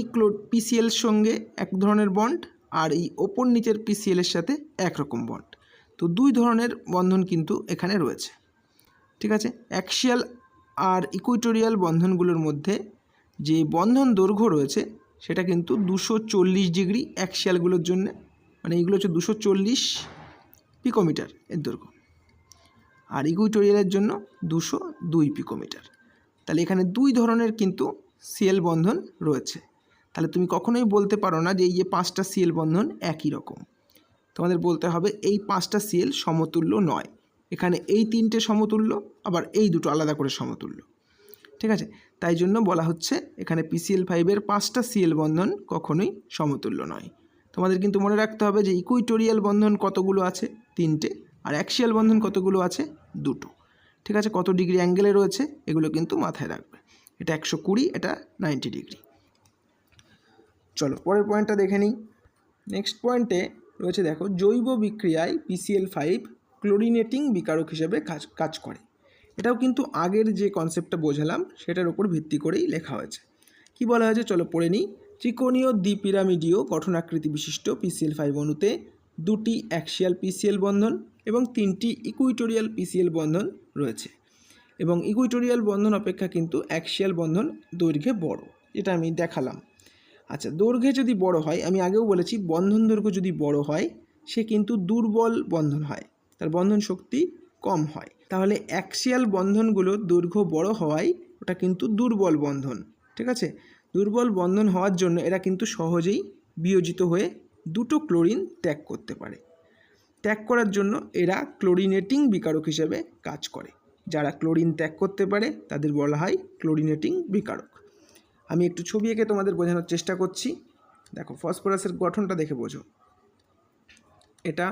পিসিএল সঙ্গে এক ধরনের বন্ড, আর এই ওপর নিচের পিসিএলের সাথে একরকম বন্ড। তো দুই ধরনের বন্ধন কিন্তু এখানে রয়েছে। ঠিক আছে, অ্যাক্সিয়াল আর ইকুইটোরিয়াল বন্ধনগুলোর মধ্যে যে বন্ধন দৈর্ঘ্য রয়েছে সেটা কিন্তু 240 ডিগ্রি অ্যাক্সিয়ালগুলোর জন্য, মানে এইগুলো হচ্ছে 240 পিকোমিটার এর দৈর্ঘ্য, আর ইকুইটোরিয়ালের জন্য 202 পিকোমিটার। তাহলে এখানে দুই ধরনের কিন্তু সিএল বন্ধন রয়েছে। তাহলে তুমি কখনোই বলতে পারো না যে এই যে 5টা সিএল বন্ধন একই রকম। তোমাদের বলতে হবে এই 5টা সিএল সমতুল্য নয়, এখানে এই 3টে সমতুল্য, আবার এই দুটো আলাদা করে সমতুল্য। ঠিক আছে, তাই জন্য বলা হচ্ছে এখানে PCl5-এর 5টা সিএল বন্ধন কখনোই সমতুল্য নয়। তোমাদের কিন্তু মনে রাখতে হবে যে ইকুইটোরিয়াল বন্ধন কতগুলো আছে? 3টে, আর অ্যাক্সিয়াল বন্ধন কতগুলো আছে? 2টো। ঠিক আছে, কত ডিগ্রি অ্যাঙ্গেলে রয়েছে এগুলো কিন্তু মাথায় রাখবে। এটা 120, এটা 90 ডিগ্রি। চলো পরের পয়েন্টটা দেখে নিই। নেক্সট পয়েন্টে রয়েছে, দেখো, জৈব বিক্রিয়ায় PCl5 ক্লোরিনেটিং বিকারক হিসেবে কাজ করে। এটাও কিন্তু আগের যে কনসেপ্টটা বোঝালাম সেটার উপর ভিত্তি করেই লেখা হয়েছে। কি বলা হয়েছে চলো পড়ে নিই। ত্রিকোণীয় দ্বিপিরামিডীয় গঠনাকৃতি বিশিষ্ট PCl5 অণুতে 2টি অ্যাক্সিয়াল PCl বন্ধন এবং 3টি ইকুইটোরিয়াল PCl বন্ধন রয়েছে, এবং ইকুইটোরিয়াল বন্ধন অপেক্ষা কিন্তু অ্যাক্সিয়াল বন্ধন দৈর্ঘ্যে বড়, যেটা আমি দেখালাম। আচ্ছা, দৈর্ঘ্যে যদি বড় হয়, আমি আগেও বলেছি বন্ধন দৈর্ঘ্য যদি বড় হয় সে কিন্তু দুর্বল বন্ধন হয়, তার বন্ধন শক্তি কম হয়। তাহলে অ্যাক্সিয়াল বন্ধনগুলো দৈর্ঘ্য বড় হওয়ায় ওটা কিন্তু দুর্বল বন্ধন। ঠিক আছে, দুর্বল বন্ধন হওয়ার জন্য এরা কিন্তু সহজেই বিয়োজিত হয়ে দুটো ক্লোরিন ত্যাগ করতে পারে। ত্যাগ করার জন্য এরা ক্লোরিনেটিং বিকারক হিসেবে কাজ করে। যারা ক্লোরিন ত্যাগ করতে পারে তাদের বলা হয় ক্লোরিনেটিং বিকারক। আমি একটু ছবি এঁকে তোমাদের বোঝানোর চেষ্টা করছি। দেখো, ফসফরাসের গঠনটা দেখে বোঝো। এটা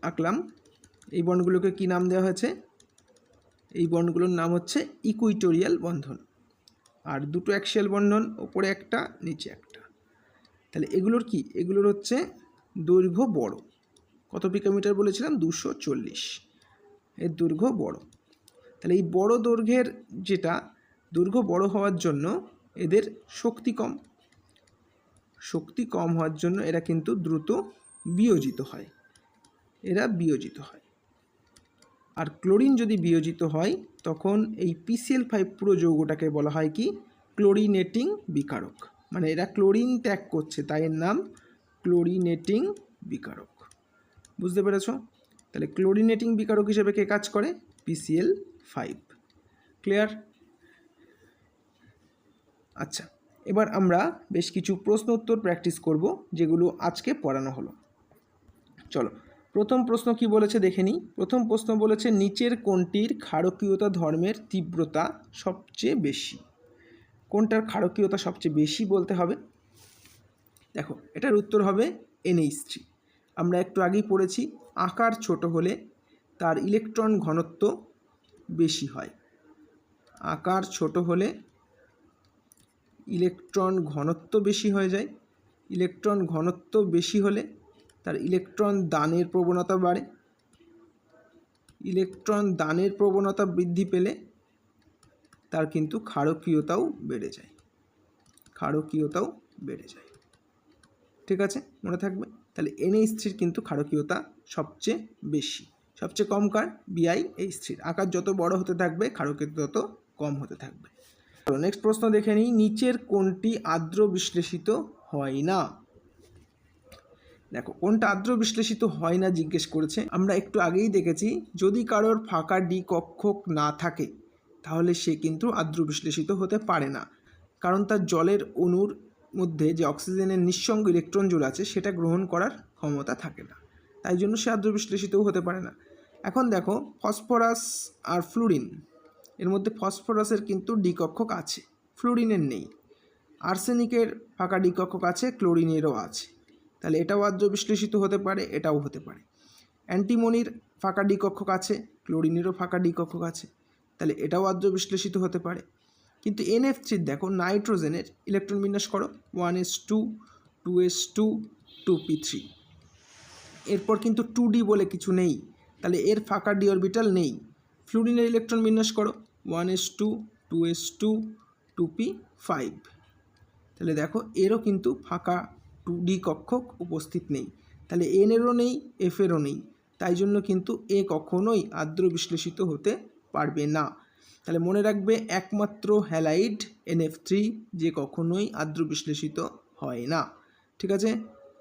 আঁকলাম। এই বন্ডগুলোকে কি নাম দেওয়া হয়েছে? এই বন্ডগুলোর নাম হচ্ছে ইকুইটোরিয়াল বন্ধন। আর দুটো অ্যাক্সিয়াল বন্ধন, ওপরে একটা নিচে একটা। তাহলে এগুলোর কি? এগুলোর হচ্ছে দৈর্ঘ্য বড়। কত পিকোমিটার বলেছিলাম? 240। এর দৈর্ঘ্য বড়। তাহলে এই বড় দৈর্ঘ্যের যেটা, দৈর্ঘ্য বড় হওয়ার জন্য এদের শক্তি কম। শক্তি কম হওয়ার জন্য এরা কিন্তু দ্রুত বিয়োজিত হয়। এরা বিয়োজিত হয়। আর ক্লোরিন যদি বিয়োজিত হয় তখন এই PCl5 পুরো যৌগটাকে বলা হয় কি? ক্লোরিনেটিং বিকারক। মানে এরা ক্লোরিন ত্যাগ করছে, তাই এর নাম ক্লোরিনেটিং বিকারক। বুঝতে পেরেছ? তাহলে ক্লোরিনেটিং বিকারক হিসেবে কে কাজ করে? PCl5। ক্লিয়ার? আচ্ছা, এবার আমরা বেশ কিছু প্রশ্ন উত্তর প্র্যাকটিস করব, যেগুলো আজকে পড়ানো হলো। চলো, প্রথম প্রশ্ন কি বলেছে দেখে নিই। প্রথম প্রশ্ন বলেছে, নিচের কোনটির ক্ষারকীয়তা ধর্মের তীব্রতা সবচেয়ে বেশি? কোনটার ক্ষারকীয়তা সবচেয়ে বেশি বলতে হবে। দেখো, এটার উত্তর হবে NH3। আমরা একটু আগেই পড়েছি, আকার ছোট হলে তার ইলেকট্রন ঘনত্ব বেশি হয়। আকার ছোট হলে ইলেকট্রন ঘনত্ব বেশি হয়ে যায়। ইলেকট্রন ঘনত্ব বেশি হলে তার ইলেকট্রন দানের প্রবণতা বাড়ে। ইলেকট্রন দানের প্রবণতা বৃদ্ধি পেলে তার কিন্তু ক্ষারকীয়তাও বেড়ে যায়। ক্ষারকীয়তাও বেড়ে যায়। ঠিক আছে, মনে থাকবে। তাহলে NH3 কিন্তু ক্ষারকীয়তা সবচেয়ে বেশি। সবচেয়ে কম কার? BiH3। আকার যত বড় হতে থাকবে ক্ষারকীয়তা তত কম হতে থাকবে। নেক্সট প্রশ্ন দেখে নিই। নিচের কোনটি আর্দ্র বিশ্লেষিত হয় না। দেখো কোনটা আর্দ্র বিশ্লেষিত হয় না জিজ্ঞেস করেছে। আমরা একটু আগেই দেখেছি যদি কারোর ফাঁকা ডি কক্ষক না থাকে তাহলে সে কিন্তু আর্দ্র বিশ্লেষিত হতে পারে না, কারণ তার জলের অণুর মধ্যে যে অক্সিজেনের নিঃসঙ্গ ইলেকট্রন জোড় আছে সেটা গ্রহণ করার ক্ষমতা থাকে না, তাই জন্য সে আর্দ্র বিশ্লেষিতও হতে পারে না। এখন দেখো ফসফরাস আর ফ্লুরিন, এর মধ্যে ফসফরাসের কিন্তু ডি কক্ষক আছে, ফ্লুরিনের নেই। আর্সেনিকের ফাঁকা ডি কক্ষক আছে, ক্লোরিনেরও আছে, তাহলে এটাও আর্দ্র বিশ্লেষিত হতে পারে, এটাও হতে পারে। অ্যান্টিমনির ফাঁকা ডি কক্ষক আছে, ক্লোরিনেরও ফাঁকা ডি কক্ষক আছে, তাহলে এটাও আর্দ্র বিশ্লেষিত হতে পারে। কিন্তু NF3 দেখো নাইট্রোজেনের ইলেকট্রন বিন্যাস করো 1s2 2s2 2p3, এরপর কিন্তু 2d বলে কিছু নেই, তাহলে এর ফাঁকা ডি অরবিটাল নেই। ফ্লুরিনের ইলেকট্রন বিন্যাস করো 1s2 2s2 2p5, তাহলে দেখো এরও কিন্তু ফাঁকা 2d কক্ষক উপস্থিত নেই, তাহলে N-এরও নেই, F-এরও নেই, তাই জন্য কিন্তু এ কখনোই আর্দ্র বিশ্লেষিত হতে পারবে না। তাহলে মনে রাখবে একমাত্র হ্যালাইড NF3 যে কখনোই আর্দ্র বিশ্লেষিত হয় না। ঠিক আছে,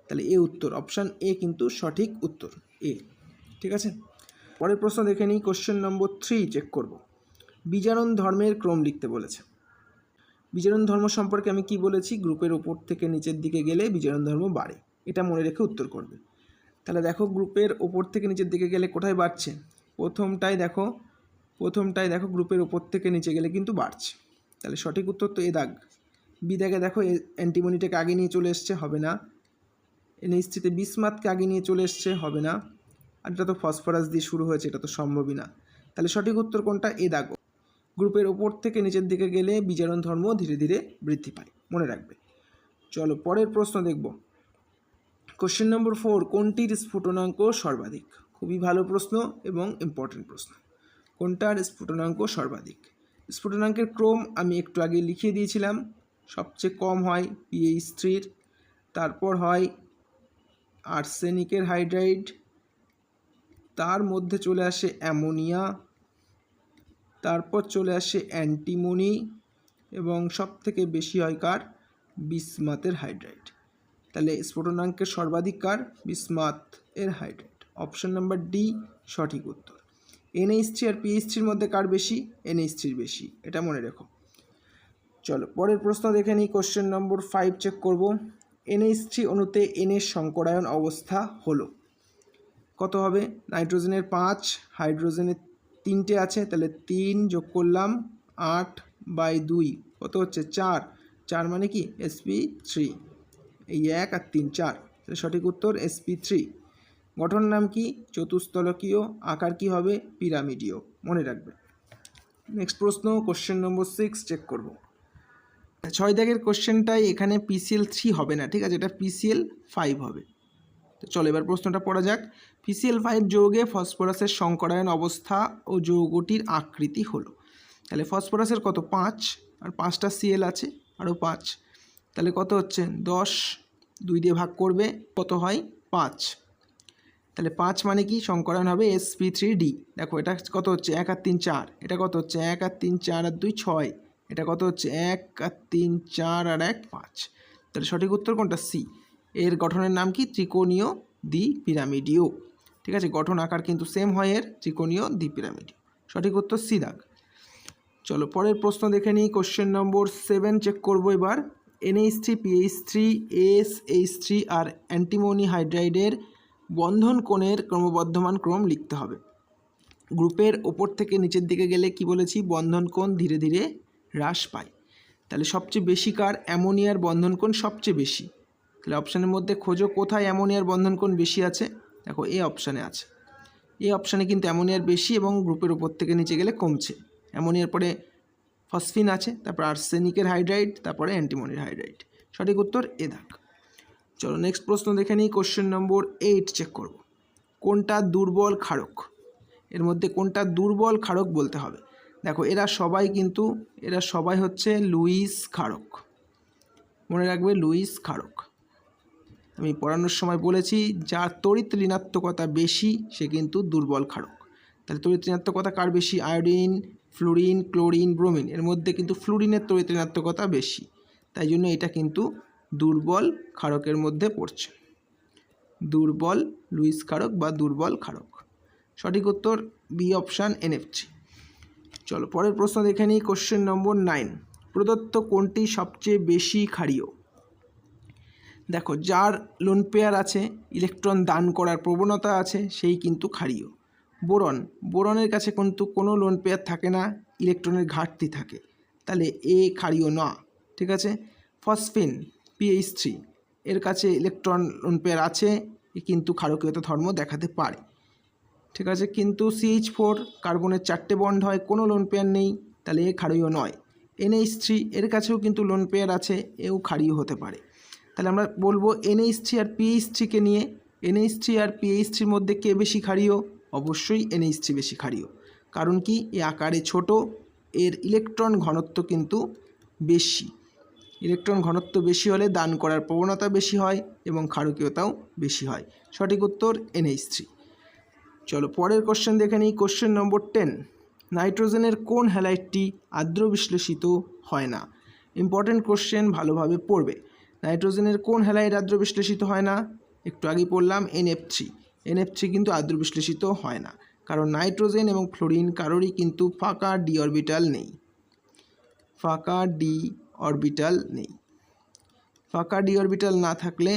তাহলে এ উত্তর, অপশান এ কিন্তু সঠিক উত্তর, এ। ঠিক আছে, পরের প্রশ্ন দেখে নিই। কোশ্চেন নম্বর 3 চেক করব। বিজারণ ধর্মের ক্রম লিখতে বলেছে। বিজারণ ধর্ম সম্পর্কে আমি কি বলেছি, গ্রুপের ওপর থেকে নিচের দিকে গেলে বিজারণ ধর্ম বাড়ে, এটা মনে রেখে উত্তর করবে। তাহলে দেখো গ্রুপের ওপর থেকে নিচের দিকে গেলে কোথায় বাড়ছে, প্রথমটাই দেখো গ্রুপের ওপর থেকে নিচে গেলে কিন্তু বাড়ছে, তাহলে সঠিক উত্তর তো এ দাগ। বি দাগে দেখো অ্যান্টিমনিটাকে আগে নিয়ে চলে এসছে, হবে না। NH3-তে বিসমাথকে আগে নিয়ে চলে এসছে, হবে না। আর এটা তো ফসফরাস দিয়ে শুরু হয়েছে, এটা তো সম্ভবই না, তাহলে সঠিক উত্তর কোনটা, এ দাগ। গ্রুপের ওপর থেকে নিচের দিকে গেলে বিজারণ ধর্ম ধীরে ধীরে বৃদ্ধি পায়, মনে রাখবে। চলো পরের প্রশ্ন দেখব। কোশ্চেন নম্বর 4, কোনটির স্ফুটনাঙ্ক সর্বাধিক? খুবই ভালো প্রশ্ন এবং ইম্পর্টেন্ট প্রশ্ন। কোনটার স্ফুটনাঙ্ক সর্বাধিক? স্ফুটনাঙ্কের ক্রম আমি একটু আগে লিখিয়ে দিয়েছিলাম। সবচেয়ে কম হয় PH3-র, তারপর হয় আর্সেনিকের হাইড্রাইড, তার মধ্যে চলে আসে অ্যামোনিয়া, তারপর চলে আসে অ্যান্টিমনি, এবং সবথেকে বেশি হয় কার, বিসমাথের হাইড্রাইড। তাহলে স্ফুটনাঙ্কের সর্বাধিক কার, বিসমাথ এর হাইড্রাইড, অপশন নাম্বার ডি সঠিক উত্তর। NH3 আর PH3-র মধ্যে কার বেশি, NH3-র বেশি, এটা মনে রেখো। চলো পরের প্রশ্ন দেখে নিই। কোশ্চেন নম্বর 5 চেক করব। NH3 অণুতে N-এর সংকরায়ন অবস্থা হলো, কত হবে? নাইট্রোজেনের 5, হাইড্রোজেনের 3টে আছে, তাহলে 3 যোগ করলাম 8/2, কত হচ্ছে 4, 4 মানে কি sp3, এই 1 আর 3 4, তাহলে সঠিক উত্তর sp3। গঠন নাম কি, চতুস্তলকীয়, আকার কি হবে, পিরামিডীয়, মনে রাখবে। নেক্সট প্রশ্ন কোশ্চেন নম্বর 6 চেক করব। 6 দাগের কোশ্চেনটাই এখানে PCl3 হবে না, ঠিক আছে, এটা PCl5 হবে। তো চলো এবার প্রশ্নটা পড়া যাক। PCl5 যৌগে ফসফরাসের সংকরায়ন অবস্থা ও যৌগটির আকৃতি হলো। তাহলে ফসফরাসের কত, 5, আর 5টা Cl আছে, আরও 5, তাহলে কত হচ্ছে 10, 2 দিয়ে ভাগ করবে, কত হয় 5, তাহলে 5 মানে কি সংকরায়ন হবে sp3d। দেখো এটা কত হচ্ছে 1 আর 3 4, এটা কত হচ্ছে 1 আর 3 4 আর 2 6, এটা কত হচ্ছে 1 আর 3 4 আর 1 5, তাহলে সঠিক উত্তর কোনটা, সি। এর গঠনের নাম কি, ত্রিকোণীয় দ্বিপিরামিডীয়। ঠিক আছে, গঠন আকার কিন্তু সেম হয় এর, ত্রিকোণীয় দ্বিপিরামিডীয়, সঠিক উত্তর সি দাগ। চলো পরের প্রশ্ন দেখে নিই। কোশ্চেন নম্বর 7 চেক করবো এবার। NH3 PH3 SH3 আর অ্যান্টিমনি হাইড্রাইডের বন্ধন কোণের ক্রমবর্ধমান ক্রম লিখতে হবে। গ্রুপের ওপর থেকে নিচের দিকে গেলে কি বলেছি, বন্ধন কোণ ধীরে ধীরে হ্রাস পায়, তাহলে সবচেয়ে বেশি কার, অ্যামোনিয়ার বন্ধন কোণ সবচেয়ে বেশি। তাহলে অপশানের মধ্যে খোঁজো কোথায় অ্যামোনিয়ার বন্ধন কোণ বেশি আছে, দেখো এ অপশানে আছে, এই অপশানে কিন্তু অ্যামোনিয়ার বেশি এবং গ্রুপের ওপর থেকে নিচে গেলে কমছে। অ্যামোনিয়ার পরে ফসফিন আছে, তারপর আর্সেনিকের হাইড্রাইড, তারপরে অ্যান্টিমনির হাইড্রাইড, সঠিক উত্তর এ দাগ। চলো নেক্সট প্রশ্ন দেখে নিই। কোশ্চেন নম্বর 8 চেক করব। কোনটা দুর্বল ক্ষারক? এর মধ্যে কোনটা দুর্বল ক্ষারক বলতে হবে। দেখো এরা সবাই হচ্ছে লুইস ক্ষারক, মনে রাখবে লুইস ক্ষারক। আমি পড়ানোর সময় বলেছি যার তড়িৎ ঋণাত্মকতা বেশি সে কিন্তু দুর্বল ক্ষারক। তাহলে তড়িৎ ঋণাত্মকতা কার বেশি, আয়োডিন, ফ্লুরিন, ক্লোরিন, ব্রোমিন, এর মধ্যে কিন্তু ফ্লুরিনের তড়িৎ ঋণাত্মকতা বেশি, তাই জন্য এটা কিন্তু দুর্বল ক্ষারকের মধ্যে পড়ছে। দুর্বল লুইস ক্ষারক বা দুর্বল ক্ষারক। সঠিক উত্তর বি অপশান NF3। চলো পরের প্রশ্ন দেখে নিই। কোশ্চেন নম্বর 9, প্রদত্ত কোনটি সবচেয়ে বেশি ক্ষারীয়? দেখো, যার লোন পেয়ার আছে, ইলেকট্রন দান করার প্রবণতা আছে, সেই কিন্তু ক্ষারীয়। বোরনের কাছে কিন্তু কোনো লোন পেয়ার থাকে না, ইলেকট্রনের ঘাটতি থাকে, তাহলে এ ক্ষারীয় না। ঠিক আছে। ফসফিন PH3 এর কাছে ইলেকট্রন লোন পেয়ার আছে, কিন্তু ক্ষারকীয়তা ধর্ম দেখাতে পারে। ঠিক আছে। কিন্তু CH4 কার্বনের 4টে বন্ড হয়, কোনো লোন পেয়ার নেই, তাহলে এ ক্ষারীয় নয়। NH3 এর কাছেও কিন্তু লোন পেয়ার আছে, এও ক্ষারীয় হতে পারে। তাহলে আমরা বলবো NH3 আর PH3কে নিয়ে, NH3 আর PH3-র মধ্যে কে বেশি ক্ষারীয়? অবশ্যই NH3 বেশি ক্ষারীয়। কারণ কি? এ আকারে ছোট, এর ইলেকট্রন ঘনত্ব কিন্তু বেশি। ইলেকট্রন ঘনত্ব বেশি হলে দান করার প্রবণতা বেশি হয় এবং ক্ষারকীয়তাও বেশি হয়। সঠিক উত্তর NH3। চলো পরের কোশ্চেন দেখে নিই। কোশ্চেন নম্বর 10, নাইট্রোজেনের কোন হ্যালাইডটি আর্দ্র বিশ্লেষিত হয় না? ইম্পর্টেন্ট কোশ্চেন, ভালোভাবে পড়বে। নাইট্রোজেনের কোন হ্যালাইড আর্দ্র বিশ্লেষিত হয় না? একটু আগে পড়লাম NF3 কিন্তু আর্দ্র বিশ্লেষিত হয় না, কারণ নাইট্রোজেন এবং ফ্লোরিন কারোরই কিন্তু ফাঁকা ডি অরবিটাল নেই। ফাঁকা ডি অরবিটাল না থাকলে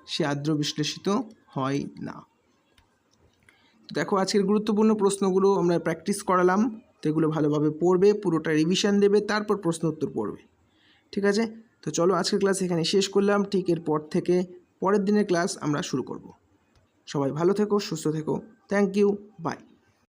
সে আর্দ্র বিশ্লেষিত হয় না। দেখো, আজকের গুরুত্বপূর্ণ প্রশ্নগুলো আমরা প্র্যাকটিস করালাম, তো এগুলো ভালোভাবে পড়বে, পুরোটা রিভিশন দেবে, তারপর প্রশ্ন উত্তর পড়বে। ঠিক আছে। তো চলো আজকের ক্লাস এখানে শেষ করলাম। ঠিক এরপর থেকে পরের দিনের ক্লাস আমরা শুরু করব। সবাই ভালো থেকো, সুস্থ থেকো। Thank you, by.